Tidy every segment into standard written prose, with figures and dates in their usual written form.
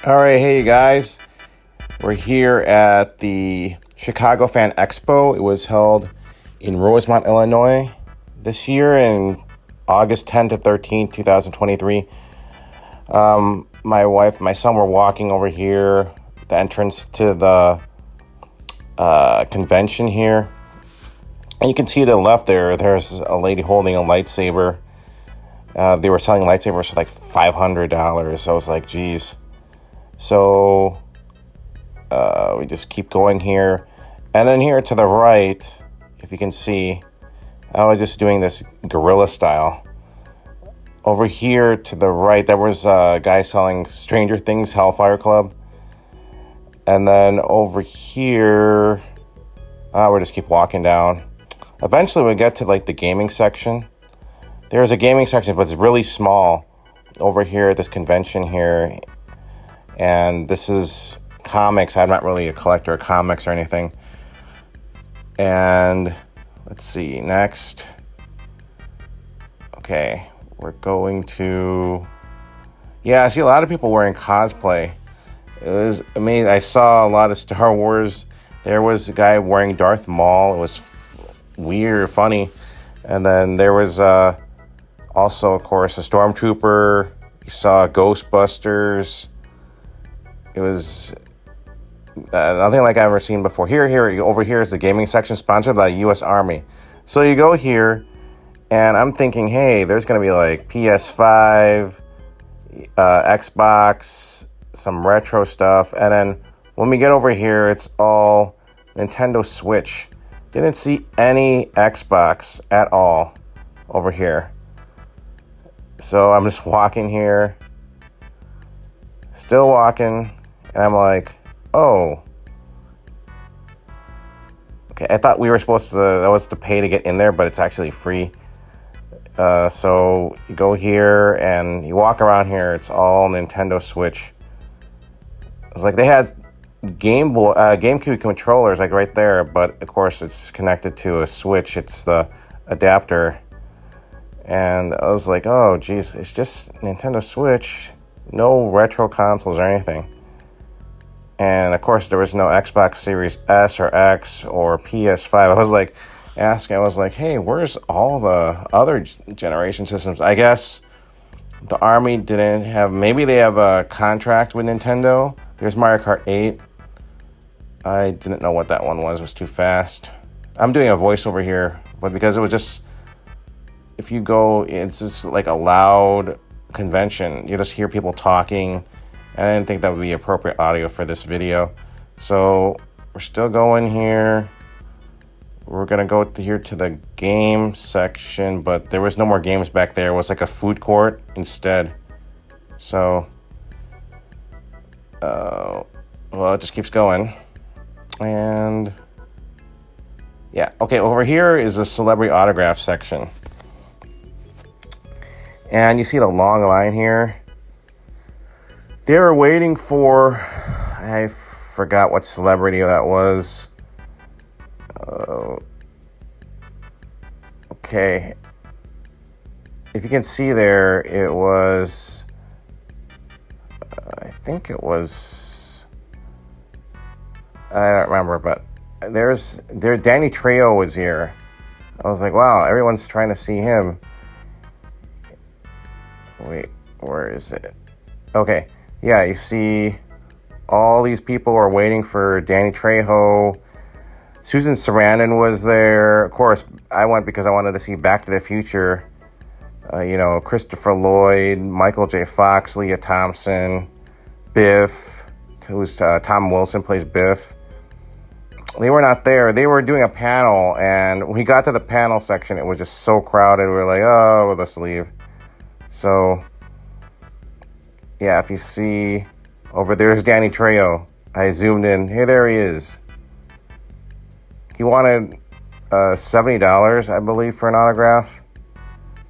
All right, hey guys, we're here at the Chicago Fan Expo. It was held in Rosemont, Illinois this year in August 10th to 13th, 2023. My wife and my son were walking over here, the entrance to the convention here. And you can see to the left there's a lady holding a lightsaber. They were selling lightsabers for like $500. So I was like, geez. So we just keep going here. And then here to the right, if you can see, I was just doing this guerrilla style. Over here to the right, there was a guy selling Stranger Things Hellfire Club. And then over here, we'll just keep walking down. Eventually we get to like the gaming section. There's a gaming section, but it's really small over here at this convention here. And this is comics. I'm not really a collector of comics or anything. And let's see, next. Okay, we're going to... Yeah, I see a lot of people wearing cosplay. It was amazing. I saw a lot of Star Wars. There was a guy wearing Darth Maul. It was weird, funny. And then there was also, of course, a Stormtrooper. You saw Ghostbusters. It was nothing like I've ever seen before. Over here is the gaming section sponsored by the U.S. Army. So you go here, and I'm thinking, hey, there's going to be like PS5, Xbox, some retro stuff. And then when we get over here, it's all Nintendo Switch. Didn't see any Xbox at all over here. So I'm just walking here, still walking. And I'm like, oh. Okay, I thought we were supposed to, that was to pay to get in there, but it's actually free. So you go here and you walk around here, it's all Nintendo Switch. It's like they had GameCube controllers like right there, but of course it's connected to a Switch. It's the adapter. And I was like, oh geez, it's just Nintendo Switch. No retro consoles or anything. And of course, there was no Xbox Series S or X or PS5. I was like asking, hey, where's all the other generation systems? I guess the Army didn't have, maybe they have a contract with Nintendo. There's Mario Kart 8. I didn't know what that one was. It was too fast. I'm doing a voiceover here, but because it was just, if you go, it's just like a loud convention. You just hear people talking. I didn't think that would be appropriate audio for this video. So we're still going here. We're going to go here to the game section, but there was no more games back there. It was like a food court instead. So, well, it just keeps going. And yeah, okay, over here is the celebrity autograph section. And you see the long line here. They were waiting for, I forgot what celebrity that was. Okay. If you can see there, it was, I think it was, I don't remember, but Danny Trejo was here. I was like, wow, everyone's trying to see him. Wait, where is it? Okay. Yeah, you see all these people are waiting for Danny Trejo. Susan Sarandon was there. Of course, I went because I wanted to see Back to the Future. Christopher Lloyd, Michael J. Fox, Leah Thompson, Biff, who's Tom Wilson plays Biff. They were not there. They were doing a panel, and when we got to the panel section, it was just so crowded. We were like, oh, well, let's leave. So... yeah, if you see over there's Danny Trejo. I zoomed in. Hey, there he is. He wanted $70, I believe, for an autograph.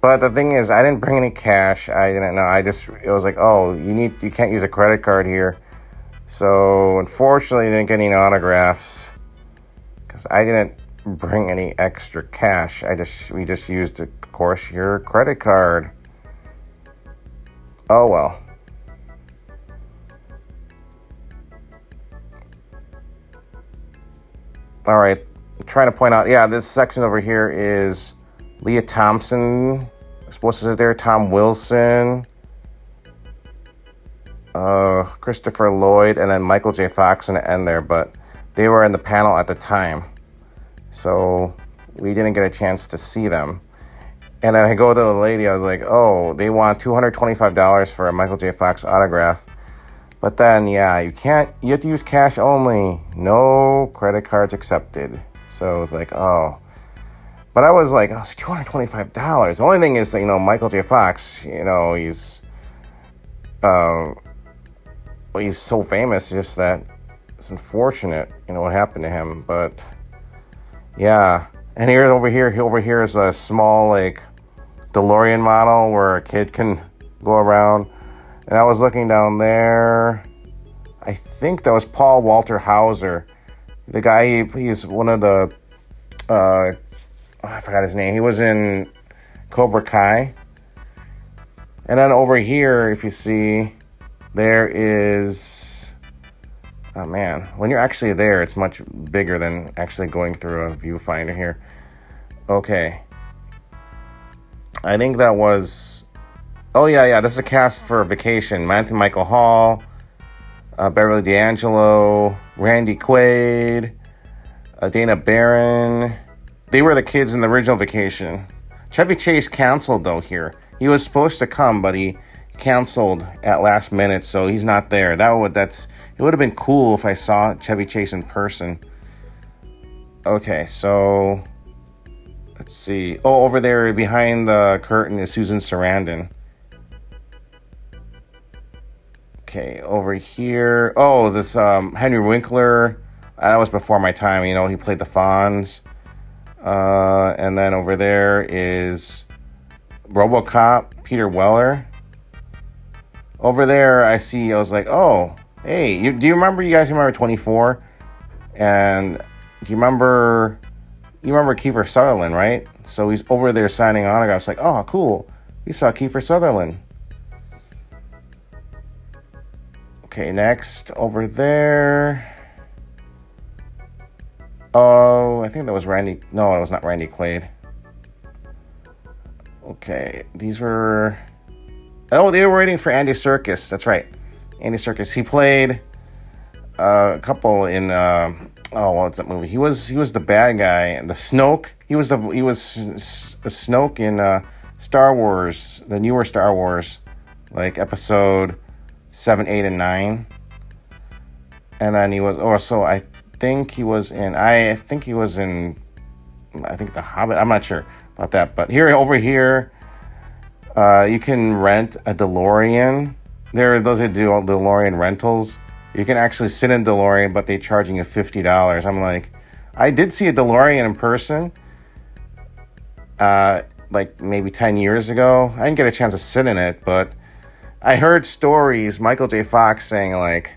But the thing is, I didn't bring any cash. I didn't know. It was like, oh, you can't use a credit card here. So unfortunately, I didn't get any autographs because I didn't bring any extra cash. We just used, of course, your credit card. Oh well. All right, I'm trying to point out. Yeah, this section over here is Leah Thompson. Supposed to sit there. Tom Wilson, Christopher Lloyd, and then Michael J. Fox in the end there. But they were in the panel at the time, so we didn't get a chance to see them. And then I go to the lady. I was like, "Oh, they want $225 for a Michael J. Fox autograph." But then, yeah, you have to use cash only. No credit cards accepted. So it was like, oh. But I was like, oh, it's $225. The only thing is, Michael J. Fox, he's so famous, just that it's unfortunate, what happened to him. But, yeah. And over here is a small, DeLorean model where a kid can go around. And I was looking down there. I think that was Paul Walter Hauser. The guy, he's one of the, I forgot his name. He was in Cobra Kai. And then over here, if you see, there is, oh man, when you're actually there, it's much bigger than actually going through a viewfinder here. Okay. I think that was... Oh, yeah, this is a cast for Vacation. Anthony Michael Hall, Beverly D'Angelo, Randy Quaid, Dana Barron. They were the kids in the original Vacation. Chevy Chase canceled, though, here. He was supposed to come, but he canceled at last minute, so he's not there. It would have been cool if I saw Chevy Chase in person. Okay, so... Let's see. Oh, over there behind the curtain is Susan Sarandon. Okay, over here. Oh, this Henry Winkler. That was before my time. He played the Fonz. And then over there is RoboCop, Peter Weller. Over there, I was like, oh, hey, do you guys remember 24? And do you remember Kiefer Sutherland, right? So he's over there signing autographs. Like, oh, cool. You saw Kiefer Sutherland. Okay, next, over there. Oh, I think that was Randy. No, it was not Randy Quaid. Okay, these were... Oh, they were waiting for Andy Serkis. That's right. Andy Serkis. He played a couple in... what's that movie? He was the bad guy. The Snoke. He was a Snoke in Star Wars, the newer Star Wars, like episode 7, 8, and 9. And then he was also, I think he was in The Hobbit. I'm not sure about that. But over here, you can rent a DeLorean. There are those that do DeLorean rentals. You can actually sit in DeLorean, but they're charging you $50. I'm like, I did see a DeLorean in person, like maybe 10 years ago. I didn't get a chance to sit in it, but I heard stories, Michael J. Fox saying, like,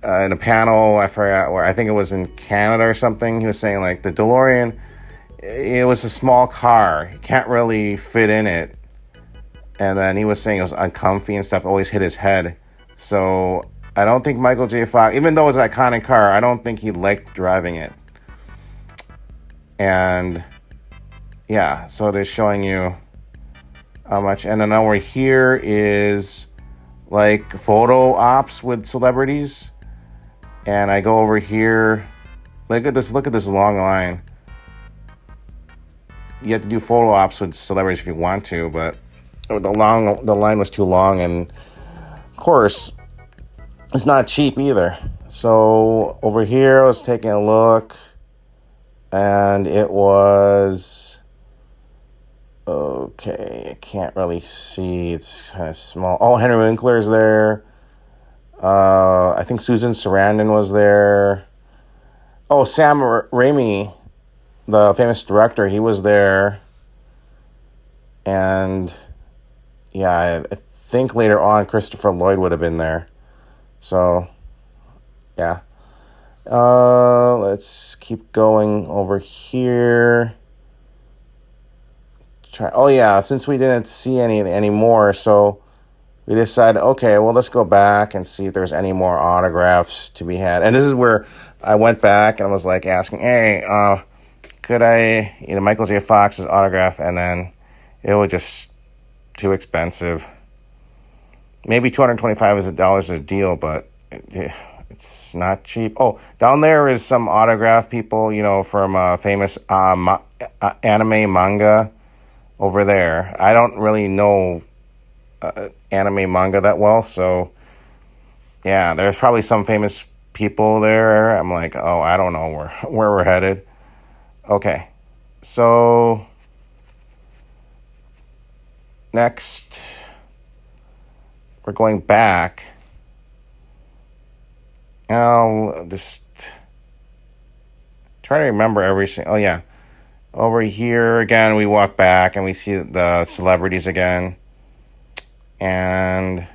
in a panel, I forgot where, I think it was in Canada or something, he was saying, like, the DeLorean, it was a small car. You can't really fit in it. And then he was saying it was uncomfy and stuff, always hit his head. So I don't think Michael J. Fox, even though it's an iconic car, I don't think he liked driving it. And yeah, so they're showing you how much. And then over here is like photo ops with celebrities. And I go over here. Look at this long line. You have to do photo ops with celebrities if you want to, but the line was too long, and of course it's not cheap either. So over here I was taking a look, and it was okay. I can't really see. It's kind of small. Oh, Henry Winkler's there. I think Susan Sarandon was there. Oh, Sam Raimi, the famous director, he was there. And yeah, I think later on Christopher Lloyd would have been there. So yeah. Let's keep going over here. Oh yeah, since we didn't see any more, so we decided, okay, well, let's go back and see if there's any more autographs to be had. And this is where I went back and was like asking, hey, could I, Michael J. Fox's autograph? And then it was just too expensive. Maybe $225 a deal, but it's not cheap. Oh, down there is some autograph people, from famous anime manga over there. I don't really know anime manga that well, so yeah, there's probably some famous people there. I'm like, oh, I don't know where we're headed. Okay, so next we're going back. I'll just try to remember everything. Oh yeah, over here again, we walk back and we see the celebrities again, and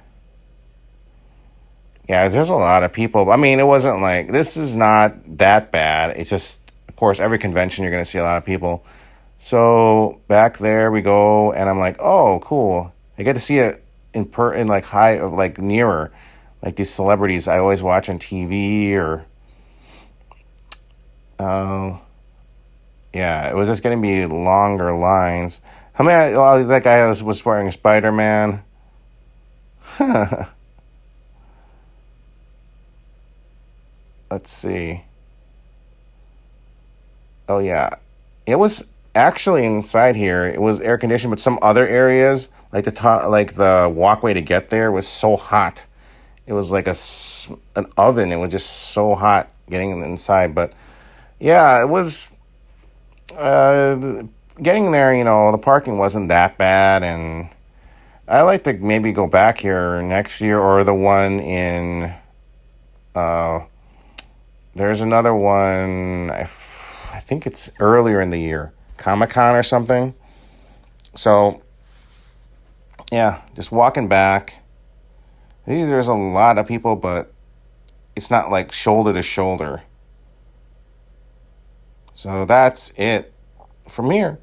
yeah, there's a lot of people. I mean, it wasn't like, this is not that bad. It's just, of course, every convention you're going to see a lot of people. So back there we go, and I'm like, oh, cool. I get to see it in like high, like nearer, like these celebrities I always watch on TV or, yeah, it was just going to be longer lines. How many? Oh, that guy was wearing Spider-Man. Let's see. Oh yeah, it was actually inside here. It was air conditioned, but some other areas, like the top, like the walkway to get there, was so hot. It was like an oven. It was just so hot getting inside. But yeah, it was getting there. The parking wasn't that bad, and I like to maybe go back here next year, or the one in. There's another one. I think it's earlier in the year, Comic-Con or something. So, yeah, just walking back. There's a lot of people, but it's not like shoulder to shoulder. So that's it from here.